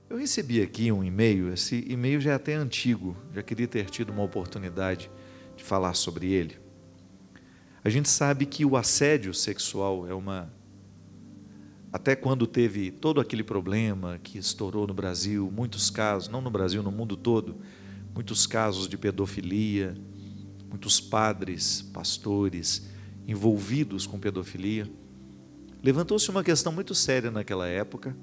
Eu recebi aqui um e-mail, esse e-mail já é até antigo, já queria ter tido uma oportunidade de falar sobre ele. A gente sabe que o assédio sexual é até quando teve todo aquele problema que estourou no Brasil, muitos casos, não no Brasil, no mundo todo, muitos casos de pedofilia, muitos padres, pastores envolvidos com pedofilia. Levantou-se uma questão muito séria naquela época,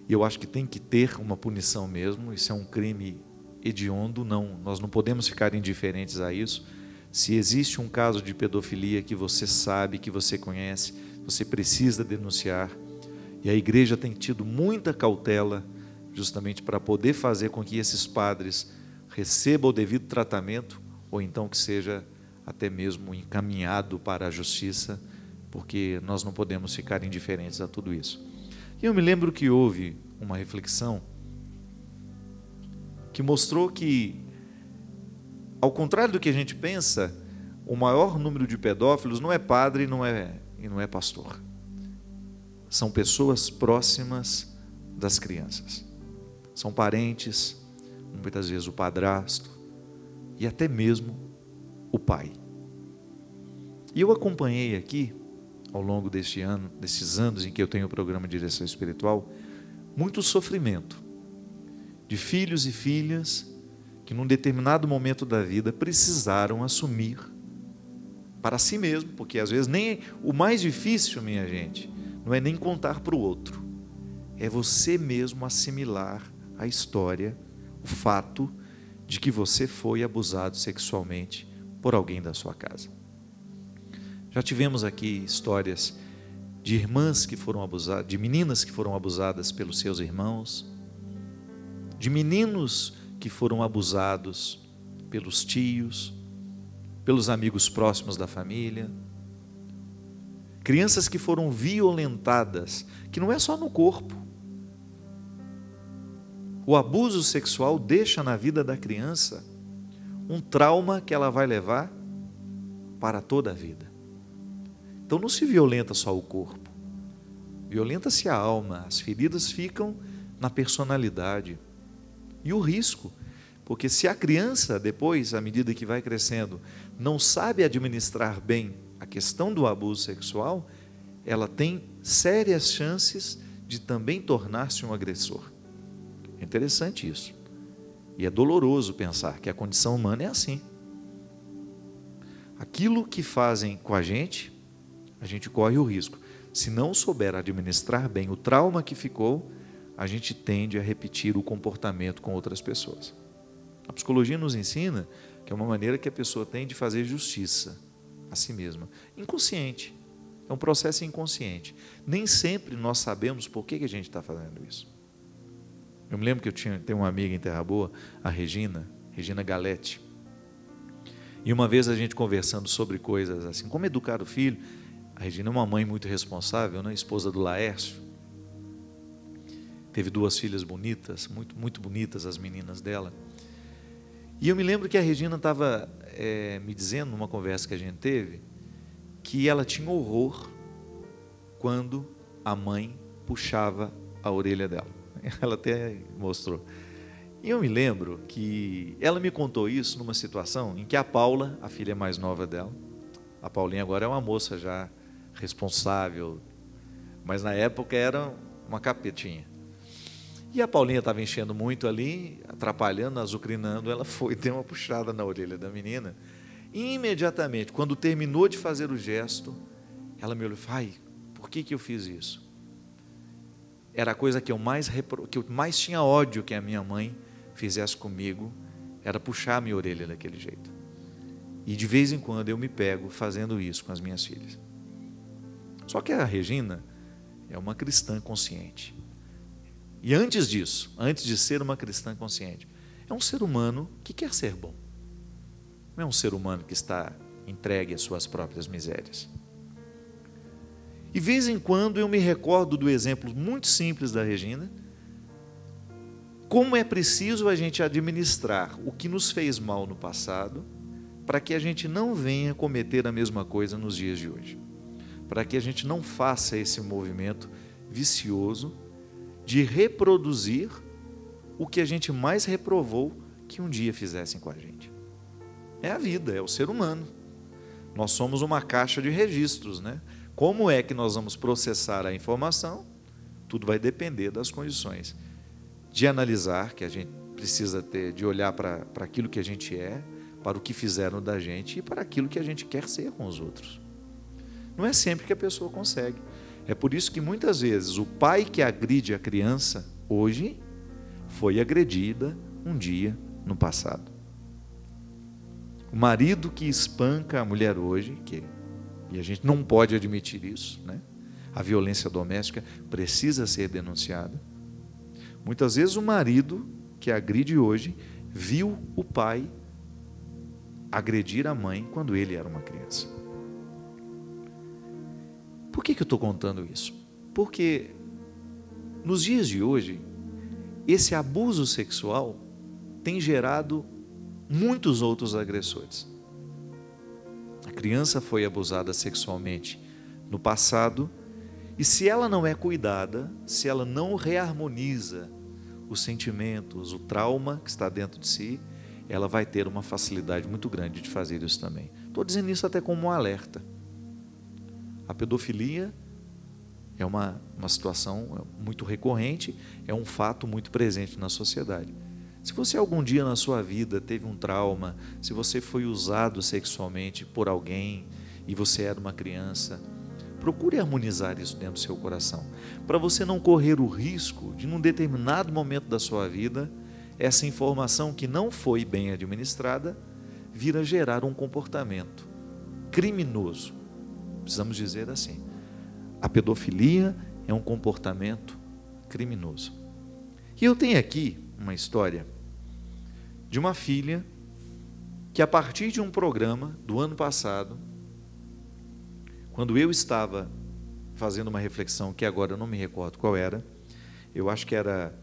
e eu acho que tem que ter uma punição mesmo. Isso é um crime hediondo, nós não podemos ficar indiferentes a isso. Se existe um caso de pedofilia que você sabe, que você conhece, você precisa denunciar. E a igreja tem tido muita cautela justamente para poder fazer com que esses padres recebam o devido tratamento, ou então que seja até mesmo encaminhado para a justiça, porque nós não podemos ficar indiferentes a tudo isso. E eu me lembro que houve uma reflexão que mostrou que, ao contrário do que a gente pensa, o maior número de pedófilos não é padre e não é pastor. São pessoas próximas das crianças. São parentes, muitas vezes o padrasto e até mesmo o pai. E eu acompanhei aqui, ao longo desses anos em que eu tenho o programa de direção espiritual, muito sofrimento de filhos e filhas que num determinado momento da vida precisaram assumir para si mesmo, porque às vezes nem o mais difícil, minha gente, não é nem contar para o outro, é você mesmo assimilar a história, o fato de que você foi abusado sexualmente por alguém da sua casa. Já tivemos aqui histórias de irmãs que foram abusadas, de meninas que foram abusadas pelos seus irmãos, de meninos que foram abusados pelos tios, pelos amigos próximos da família, crianças que foram violentadas, que não é só no corpo. O abuso sexual deixa na vida da criança um trauma que ela vai levar para toda a vida. Então não se violenta só o corpo, violenta-se a alma, as feridas ficam na personalidade. E o risco, porque se a criança depois, à medida que vai crescendo, não sabe administrar bem a questão do abuso sexual, ela tem sérias chances de também tornar-se um agressor. É interessante isso. E é doloroso pensar que a condição humana é assim. Aquilo que fazem com a gente corre o risco. Se não souber administrar bem o trauma que ficou, a gente tende a repetir o comportamento com outras pessoas. A psicologia nos ensina que é uma maneira que a pessoa tem de fazer justiça a si mesma. Inconsciente. É um processo inconsciente. Nem sempre nós sabemos por que a gente está fazendo isso. Eu me lembro que tenho uma amiga em Terra Boa, a Regina Galete. E uma vez a gente conversando sobre coisas assim, como educar o filho. A Regina é uma mãe muito responsável, né? Esposa do Laércio. Teve 2 filhas bonitas, muito, muito bonitas as meninas dela. E eu me lembro que a Regina estava me dizendo, numa conversa que a gente teve, que ela tinha horror quando a mãe puxava a orelha dela. Ela até mostrou. E eu me lembro que ela me contou isso numa situação em que a Paula, a filha mais nova dela, a Paulinha agora é uma moça já responsável, mas na época era uma capetinha. E a Paulinha estava enchendo muito ali, atrapalhando, azucrinando, ela foi, deu uma puxada na orelha da menina, e imediatamente, quando terminou de fazer o gesto, ela me olhou e falou: ai, por que eu fiz isso? Era a coisa que eu mais tinha ódio que a minha mãe fizesse comigo, era puxar a minha orelha daquele jeito. E de vez em quando eu me pego fazendo isso com as minhas filhas. Só que a Regina é uma cristã consciente. E antes disso, antes de ser uma cristã consciente, é um ser humano que quer ser bom. Não é um ser humano que está entregue às suas próprias misérias. E de vez em quando eu me recordo do exemplo muito simples da Regina, como é preciso a gente administrar o que nos fez mal no passado, para que a gente não venha cometer a mesma coisa nos dias de hoje. Para que a gente não faça esse movimento vicioso de reproduzir o que a gente mais reprovou que um dia fizessem com a gente. É a vida, é o ser humano. Nós somos uma caixa de registros, né? Como é que nós vamos processar a informação? Tudo vai depender das condições de analisar, que a gente precisa ter, de olhar para aquilo que a gente é, para o que fizeram da gente e para aquilo que a gente quer ser com os outros. Não é sempre que a pessoa consegue. É por isso que muitas vezes o pai que agride a criança hoje foi agredida um dia no passado. O marido que espanca a mulher hoje, e a gente não pode admitir isso, né? A violência doméstica precisa ser denunciada. Muitas vezes o marido que agride hoje viu o pai agredir a mãe quando ele era uma criança. Por que eu estou contando isso? Porque nos dias de hoje, esse abuso sexual tem gerado muitos outros agressores. A criança foi abusada sexualmente no passado, e se ela não é cuidada, se ela não reharmoniza os sentimentos, o trauma que está dentro de si, ela vai ter uma facilidade muito grande de fazer isso também. Estou dizendo isso até como um alerta. A pedofilia é uma situação muito recorrente, é um fato muito presente na sociedade. Se você algum dia na sua vida teve um trauma, se você foi usado sexualmente por alguém e você era uma criança, procure harmonizar isso dentro do seu coração, para você não correr o risco de, num determinado momento da sua vida, essa informação que não foi bem administrada, vir a gerar um comportamento criminoso. Precisamos dizer assim, a pedofilia é um comportamento criminoso. E eu tenho aqui uma história de uma filha que, a partir de um programa do ano passado, quando eu estava fazendo uma reflexão, que agora eu não me recordo qual era, eu acho que era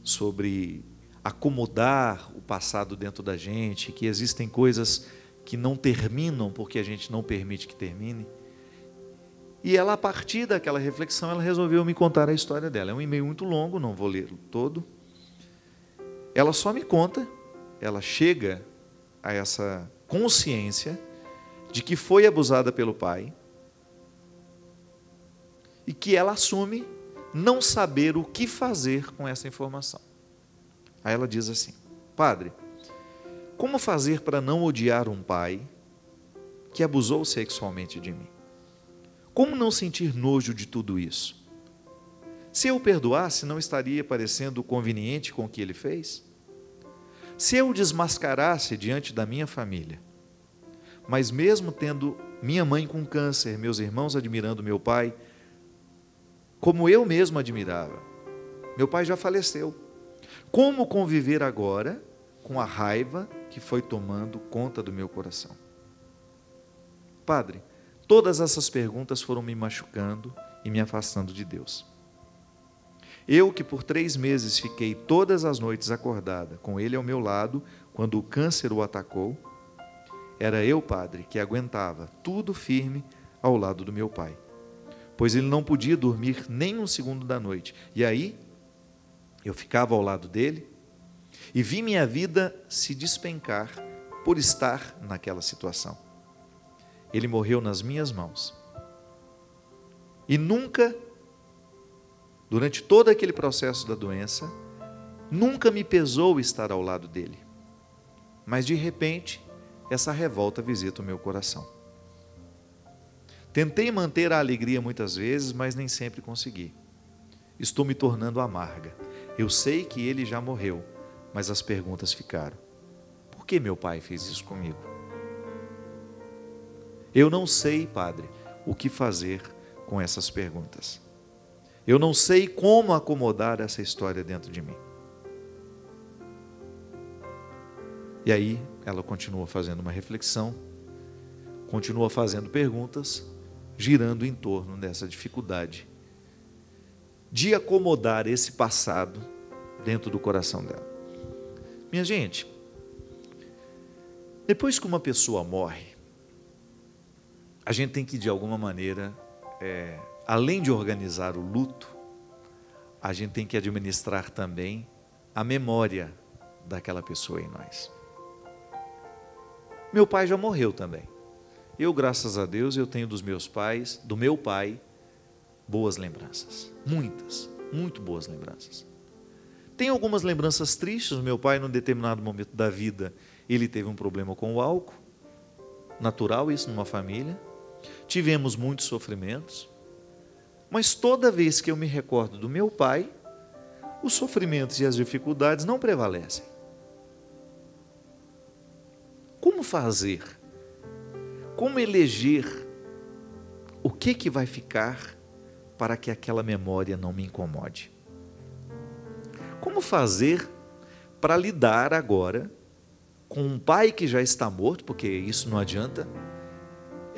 sobre acomodar o passado dentro da gente, que existem coisas que não terminam porque a gente não permite que termine. E ela, a partir daquela reflexão, ela resolveu me contar a história dela. É um e-mail muito longo, não vou ler todo. Ela só me conta, ela chega a essa consciência de que foi abusada pelo pai e que ela assume não saber o que fazer com essa informação. Aí ela diz assim: padre, como fazer para não odiar um pai que abusou sexualmente de mim? Como não sentir nojo de tudo isso? Se eu o perdoasse, não estaria parecendo conveniente com o que ele fez? Se eu o desmascarasse diante da minha família, mas mesmo tendo minha mãe com câncer, meus irmãos admirando meu pai, como eu mesmo admirava, meu pai já faleceu, como conviver agora com a raiva que foi tomando conta do meu coração? Padre, todas essas perguntas foram me machucando e me afastando de Deus. Eu que por 3 meses fiquei todas as noites acordada, com ele ao meu lado, quando o câncer o atacou, era eu, padre, que aguentava tudo firme ao lado do meu pai, pois ele não podia dormir nem um segundo da noite. E aí, eu ficava ao lado dele e vi minha vida se despencar por estar naquela situação. Ele morreu nas minhas mãos. E nunca, durante todo aquele processo da doença, nunca me pesou estar ao lado dele. Mas de repente, essa revolta visita o meu coração. Tentei manter a alegria muitas vezes, mas nem sempre consegui. Estou me tornando amarga. Eu sei que ele já morreu, mas as perguntas ficaram. Por que meu pai fez isso comigo? Eu não sei, padre, o que fazer com essas perguntas. Eu não sei como acomodar essa história dentro de mim. E aí, ela continua fazendo uma reflexão, continua fazendo perguntas, girando em torno dessa dificuldade de acomodar esse passado dentro do coração dela. Minha gente, depois que uma pessoa morre, a gente tem que, de alguma maneira, além de organizar o luto, a gente tem que administrar também a memória daquela pessoa em nós. Meu pai já morreu também. Eu, graças a Deus, eu tenho dos meus pais, do meu pai, boas lembranças. Muitas, muito boas lembranças. Tem algumas lembranças tristes. Meu pai, num determinado momento da vida, ele teve um problema com o álcool. Natural isso numa família. Tivemos muitos sofrimentos. Mas toda vez que eu me recordo do meu pai, os sofrimentos e as dificuldades não prevalecem. Como fazer? Como eleger o que vai ficar para que aquela memória não me incomode? Como fazer para lidar agora com um pai que já está morto, porque isso não adianta,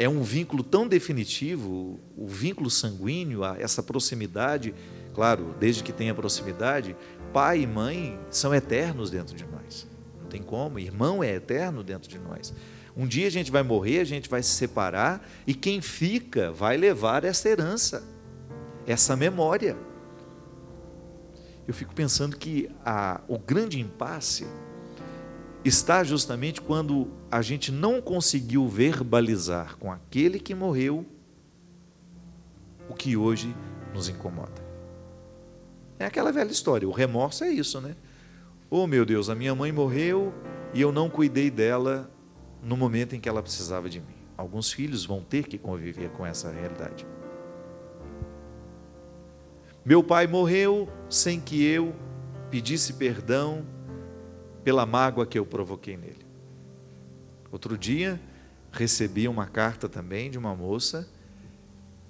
é um vínculo tão definitivo, o vínculo sanguíneo, essa proximidade, claro, desde que tenha proximidade, pai e mãe são eternos dentro de nós, não tem como, irmão é eterno dentro de nós. Um dia a gente vai morrer, a gente vai se separar, e quem fica vai levar essa herança, essa memória. Eu fico pensando que o grande impasse está justamente quando a gente não conseguiu verbalizar com aquele que morreu o que hoje nos incomoda. É aquela velha história, o remorso é isso, né? Oh, meu Deus, a minha mãe morreu e eu não cuidei dela no momento em que ela precisava de mim. Alguns filhos vão ter que conviver com essa realidade. Meu pai morreu sem que eu pedisse perdão pela mágoa que eu provoquei nele. Outro dia, recebi uma carta também de uma moça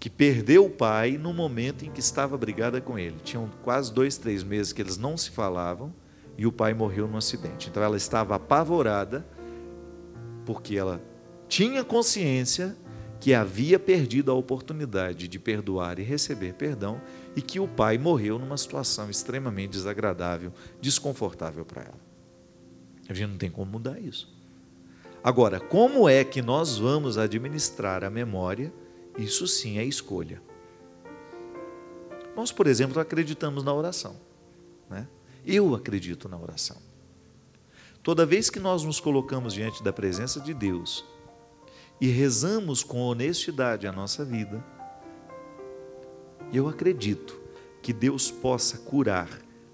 que perdeu o pai no momento em que estava brigada com ele. Tinham quase 2, 3 meses que eles não se falavam e o pai morreu num acidente. Então ela estava apavorada porque ela tinha consciência que havia perdido a oportunidade de perdoar e receber perdão e que o pai morreu numa situação extremamente desagradável, desconfortável para ela. A gente não tem como mudar isso. Agora, como é que nós vamos administrar a memória? Isso sim é escolha. Nós, por exemplo, acreditamos na oração, né? Eu acredito na oração. Toda vez que nós nos colocamos diante da presença de Deus e rezamos com honestidade a nossa vida, eu acredito que Deus possa curar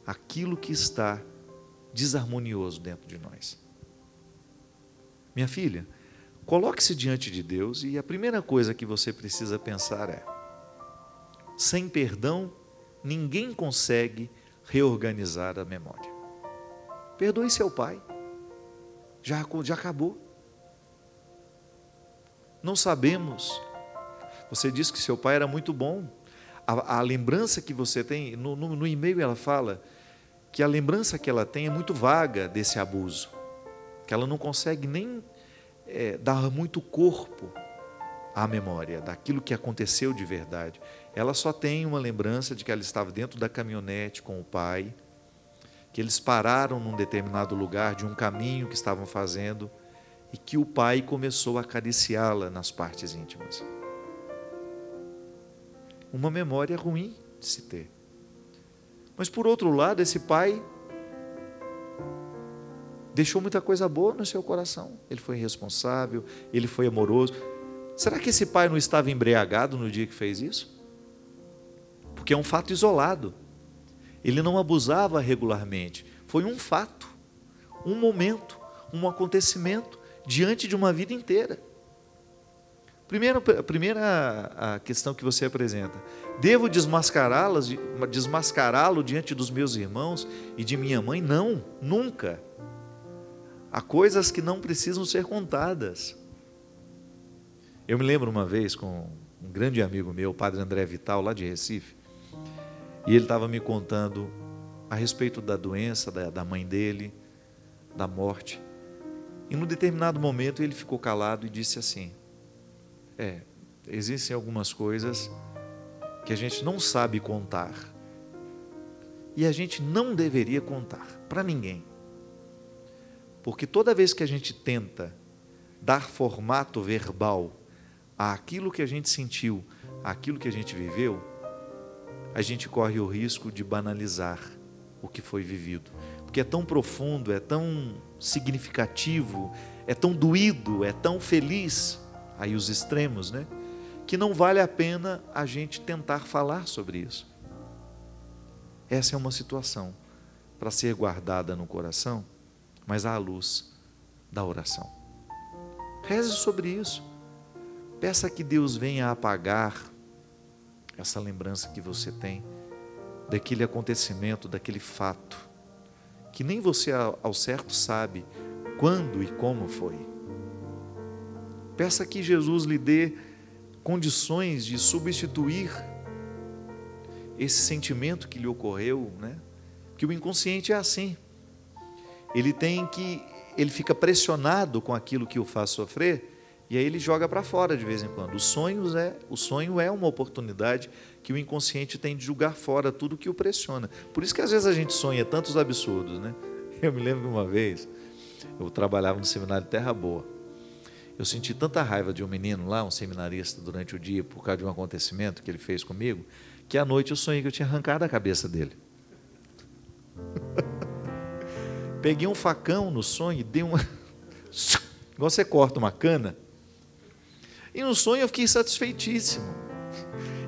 aquilo que está desarmonioso dentro de nós. Minha filha, coloque-se diante de Deus e a primeira coisa que você precisa pensar é: sem perdão, ninguém consegue reorganizar a memória. Perdoe seu pai. Já acabou. Não sabemos. Você disse que seu pai era muito bom. A lembrança que você tem, no e-mail ela fala que a lembrança que ela tem é muito vaga desse abuso, que ela não consegue nem dar muito corpo à memória daquilo que aconteceu de verdade. Ela só tem uma lembrança de que ela estava dentro da caminhonete com o pai, que eles pararam num determinado lugar de um caminho que estavam fazendo e que o pai começou a acariciá-la nas partes íntimas. Uma memória ruim de se ter. Mas, por outro lado, esse pai deixou muita coisa boa no seu coração. Ele foi responsável, ele foi amoroso. Será que esse pai não estava embriagado no dia que fez isso? Porque é um fato isolado. Ele não abusava regularmente. Foi um fato, um momento, um acontecimento diante de uma vida inteira. A primeira questão que você apresenta: devo desmascará-lo diante dos meus irmãos e de minha mãe? Não, nunca. Há coisas que não precisam ser contadas. Eu me lembro uma vez com um grande amigo meu, o padre André Vital, lá de Recife, e ele estava me contando a respeito da doença da mãe dele, da morte. E num determinado momento ele ficou calado e disse assim: existem algumas coisas que a gente não sabe contar e a gente não deveria contar para ninguém, porque toda vez que a gente tenta dar formato verbal àquilo que a gente sentiu, àquilo que a gente viveu, a gente corre o risco de banalizar o que foi vivido, porque é tão profundo, é tão significativo, é tão doído, é tão feliz, aí os extremos, né? Que não vale a pena a gente tentar falar sobre isso. Essa é uma situação para ser guardada no coração, mas à luz da oração. Reze sobre isso. Peça que Deus venha apagar essa lembrança que você tem daquele acontecimento, daquele fato, que nem você ao certo sabe quando e como foi. Peça que Jesus lhe dê condições de substituir esse sentimento que lhe ocorreu, né? Que o inconsciente é assim. Ele fica pressionado com aquilo que o faz sofrer, e aí ele joga para fora de vez em quando. O sonho é uma oportunidade que o inconsciente tem de jogar fora tudo que o pressiona. Por isso que às vezes a gente sonha tantos absurdos, né? Eu me lembro de uma vez, eu trabalhava no seminário Terra Boa. Eu senti tanta raiva de um menino lá, um seminarista, durante o dia, por causa de um acontecimento que ele fez comigo, que à noite eu sonhei que eu tinha arrancado a cabeça dele. Peguei um facão no sonho e dei uma... igual você corta uma cana. E no sonho eu fiquei satisfeitíssimo.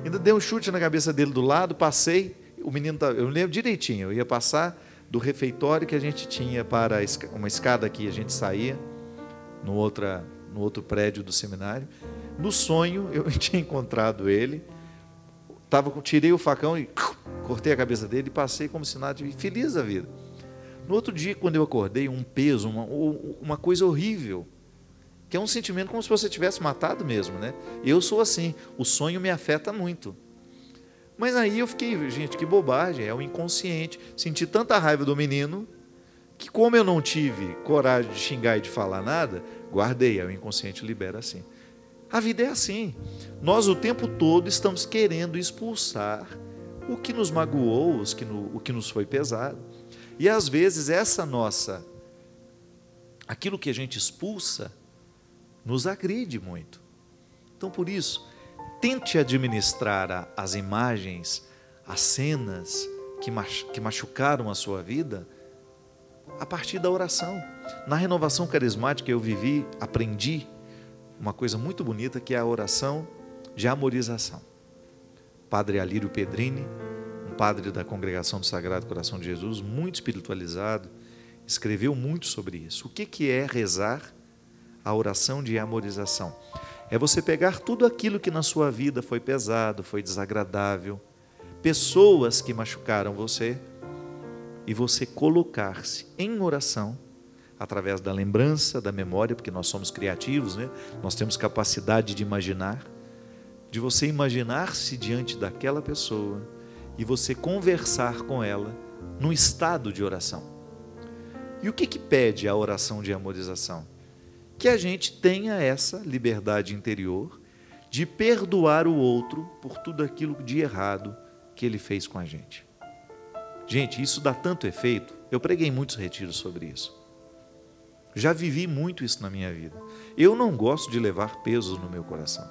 Ainda dei um chute na cabeça dele do lado, passei, o menino, eu lembro direitinho, eu ia passar do refeitório que a gente tinha para uma escada que a gente saía, no outro prédio do seminário. No sonho eu tinha encontrado ele, tirei o facão e cortei a cabeça dele e passei como se nada, feliz da vida. No outro dia, quando eu acordei, um peso, uma coisa horrível, que é um sentimento como se você tivesse matado mesmo, né? Eu sou assim, o sonho me afeta muito. Mas aí eu fiquei, gente, que bobagem, é o inconsciente. Senti tanta raiva do menino, que como eu não tive coragem de xingar e de falar nada, guardei, aí o inconsciente libera assim. A vida é assim. Nós o tempo todo estamos querendo expulsar o que nos magoou, o que nos foi pesado. E às vezes aquilo que a gente expulsa, nos agride muito. Então por isso, tente administrar as imagens, as cenas que machucaram a sua vida, a partir da oração. Na renovação carismática eu aprendi uma coisa muito bonita, que é a oração de amorização. Padre Alírio Pedrini, um padre da Congregação do Sagrado Coração de Jesus, muito espiritualizado, escreveu muito sobre isso. O que é rezar a oração de amorização? É você pegar tudo aquilo que na sua vida foi pesado, foi desagradável, pessoas que machucaram você, e você colocar-se em oração, através da lembrança, da memória, porque nós somos criativos, né? Nós temos capacidade de imaginar, de você imaginar-se diante daquela pessoa e você conversar com ela num estado de oração. E o que pede a oração de amorização? Que a gente tenha essa liberdade interior de perdoar o outro por tudo aquilo de errado que ele fez com a gente. Gente, isso dá tanto efeito. Eu preguei muitos retiros sobre isso. Já vivi muito isso na minha vida. Eu não gosto de levar pesos no meu coração.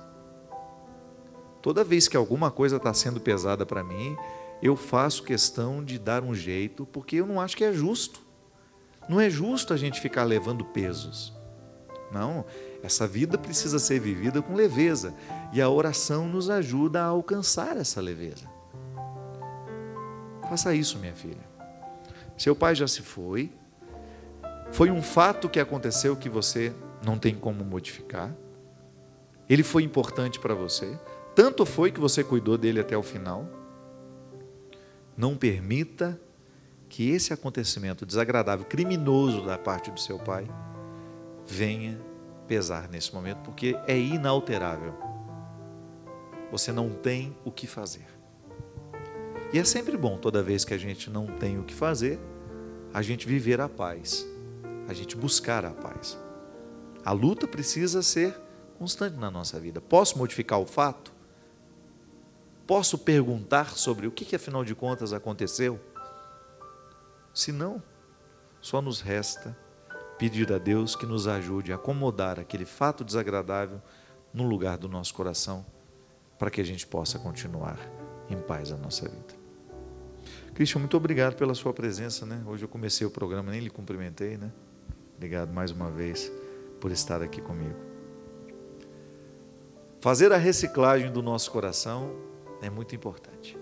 Toda vez que alguma coisa está sendo pesada para mim, eu faço questão de dar um jeito, porque eu não acho que é justo. Não é justo a gente ficar levando pesos. Não, essa vida precisa ser vivida com leveza. E a oração nos ajuda a alcançar essa leveza. Faça isso, minha filha. Seu pai já se foi. Foi um fato que aconteceu que você não tem como modificar. Ele foi importante para você. Tanto foi que você cuidou dele até o final. Não permita que esse acontecimento desagradável, criminoso da parte do seu pai, venha pesar nesse momento, porque é inalterável. Você não tem o que fazer. E é sempre bom, toda vez que a gente não tem o que fazer, a gente viver a paz, a gente buscar a paz. A luta precisa ser constante na nossa vida. Posso modificar o fato? Posso perguntar sobre o que afinal de contas aconteceu? Se não, só nos resta pedir a Deus que nos ajude a acomodar aquele fato desagradável no lugar do nosso coração, para que a gente possa continuar em paz a nossa vida. Cristian, muito obrigado pela sua presença, né? Hoje eu comecei o programa, nem lhe cumprimentei, né? Obrigado mais uma vez por estar aqui comigo. Fazer a reciclagem do nosso coração é muito importante.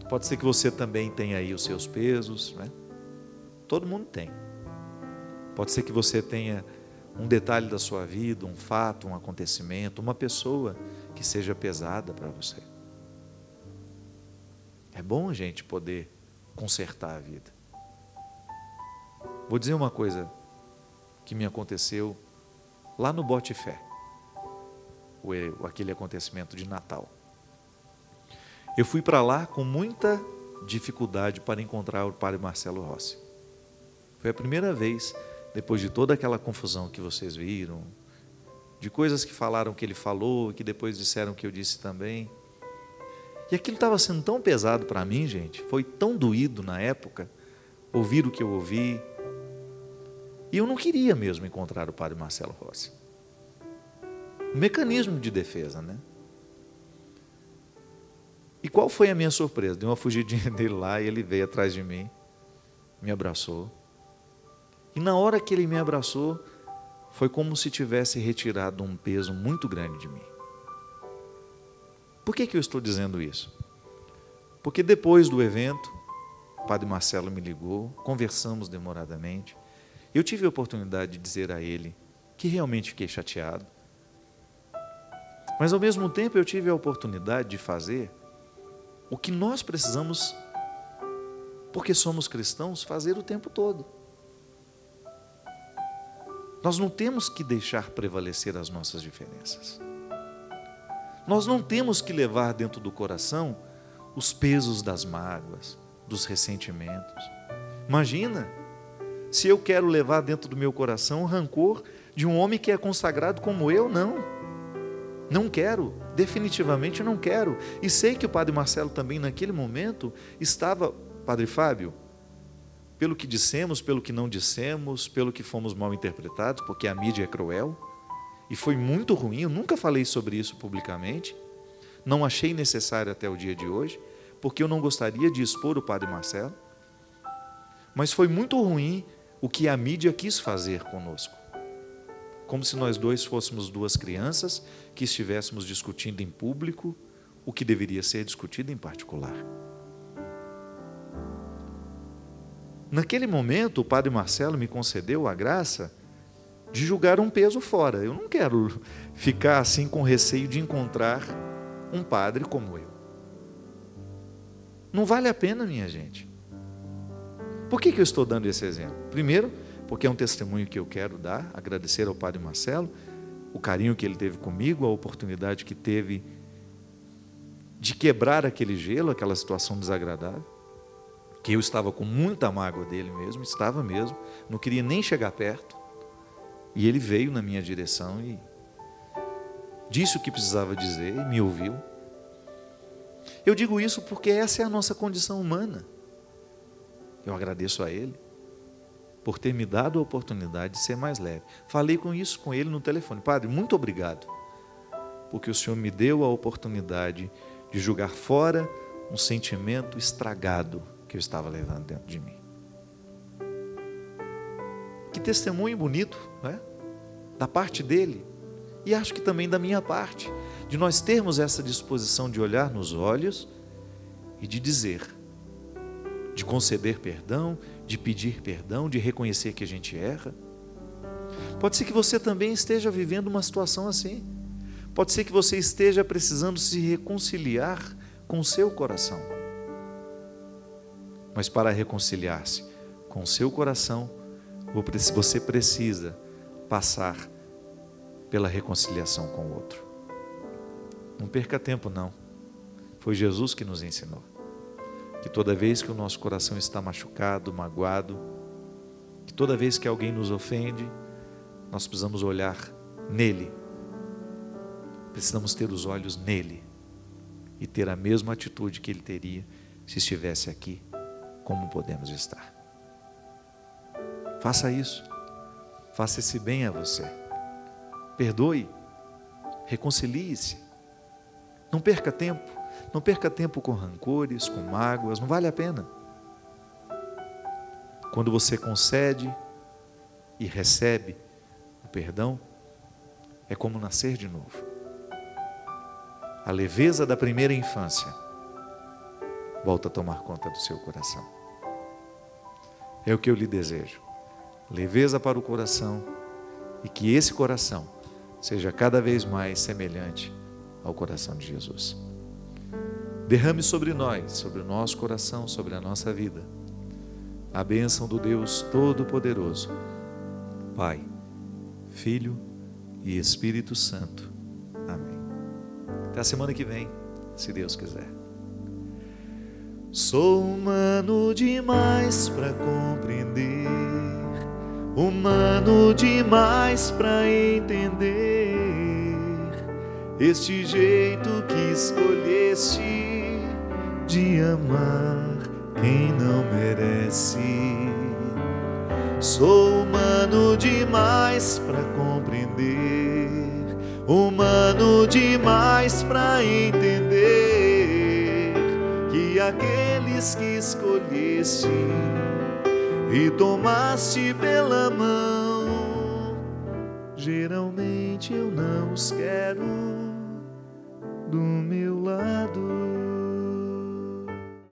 Pode ser que você também tenha aí os seus pesos, né? Todo mundo tem. Pode ser que você tenha um detalhe da sua vida, um fato, um acontecimento, uma pessoa que seja pesada para você. É bom a gente poder consertar a vida. Vou dizer uma coisa que me aconteceu lá no Botifé, aquele acontecimento de Natal. Eu fui para lá com muita dificuldade para encontrar o padre Marcelo Rossi. Foi a primeira vez, depois de toda aquela confusão que vocês viram, de coisas que falaram que ele falou, que depois disseram que eu disse também. E aquilo estava sendo tão pesado para mim, gente, foi tão doído na época, ouvir o que eu ouvi. E eu não queria mesmo encontrar o padre Marcelo Rossi. Um mecanismo de defesa, né? E qual foi a minha surpresa? Dei uma fugidinha dele lá e ele veio atrás de mim, me abraçou. E na hora que ele me abraçou, foi como se tivesse retirado um peso muito grande de mim. Por que eu estou dizendo isso? Porque depois do evento, o padre Marcelo me ligou, conversamos demoradamente. Eu tive a oportunidade de dizer a ele que realmente fiquei chateado. Mas ao mesmo tempo eu tive a oportunidade de fazer o que nós precisamos, porque somos cristãos, fazer o tempo todo. Nós não temos que deixar prevalecer as nossas diferenças. Nós não temos que levar dentro do coração os pesos das mágoas, dos ressentimentos. Imagina, se eu quero levar dentro do meu coração o rancor de um homem que é consagrado como eu, não quero, definitivamente não quero. E sei que o padre Marcelo também naquele momento estava, padre Fábio, pelo que dissemos, pelo que não dissemos, pelo que fomos mal interpretados, porque a mídia é cruel, e foi muito ruim, eu nunca falei sobre isso publicamente, não achei necessário até o dia de hoje, porque eu não gostaria de expor o padre Marcelo, mas foi muito ruim o que a mídia quis fazer conosco. Como se nós dois fôssemos duas crianças que estivéssemos discutindo em público o que deveria ser discutido em particular. Naquele momento, o padre Marcelo me concedeu a graça de julgar um peso fora. Eu não quero ficar assim com receio de encontrar um padre como eu. Não vale a pena, minha gente. Por que eu estou dando esse exemplo? Primeiro, porque é um testemunho que eu quero dar, agradecer ao padre Marcelo, o carinho que ele teve comigo, a oportunidade que teve de quebrar aquele gelo, aquela situação desagradável, que eu estava com muita mágoa dele mesmo, estava mesmo, não queria nem chegar perto, e ele veio na minha direção e disse o que precisava dizer e me ouviu. Eu digo isso porque essa é a nossa condição humana. Eu agradeço a ele por ter me dado a oportunidade de ser mais leve. Falei com ele no telefone. Padre, muito obrigado, porque o Senhor me deu a oportunidade de jogar fora um sentimento estragado que eu estava levando dentro de mim. Que testemunho bonito, não é? Da parte dele, e acho que também da minha parte, de nós termos essa disposição de olhar nos olhos e de dizer, de conceder perdão, de pedir perdão, de reconhecer que a gente erra. Pode ser que você também esteja vivendo uma situação assim. Pode ser que você esteja precisando se reconciliar com o seu coração. Mas para reconciliar-se com o seu coração, você precisa passar pela reconciliação com o outro. Não perca tempo, não. Foi Jesus que nos ensinou que toda vez que o nosso coração está machucado, magoado, que toda vez que alguém nos ofende, nós precisamos olhar nele. Precisamos ter os olhos nele e ter a mesma atitude que ele teria se estivesse aqui, como podemos estar. Faça isso. Faça esse bem a você. Perdoe. Reconcilie-se. Não perca tempo. Não perca tempo com rancores, com mágoas, não vale a pena. Quando você concede e recebe o perdão, é como nascer de novo. A leveza da primeira infância volta a tomar conta do seu coração. É o que eu lhe desejo. Leveza para o coração, e que esse coração seja cada vez mais semelhante ao coração de Jesus. Derrame sobre nós, sobre o nosso coração, sobre a nossa vida, a bênção do Deus Todo-Poderoso, Pai, Filho e Espírito Santo. Amém. Até a semana que vem, se Deus quiser. Sou humano demais para compreender, humano demais para entender este jeito que escolheste de amar quem não merece. Sou humano demais para compreender, humano demais para entender que aqueles que escolheste e tomaste pela mão, geralmente eu não os quero do meu lado.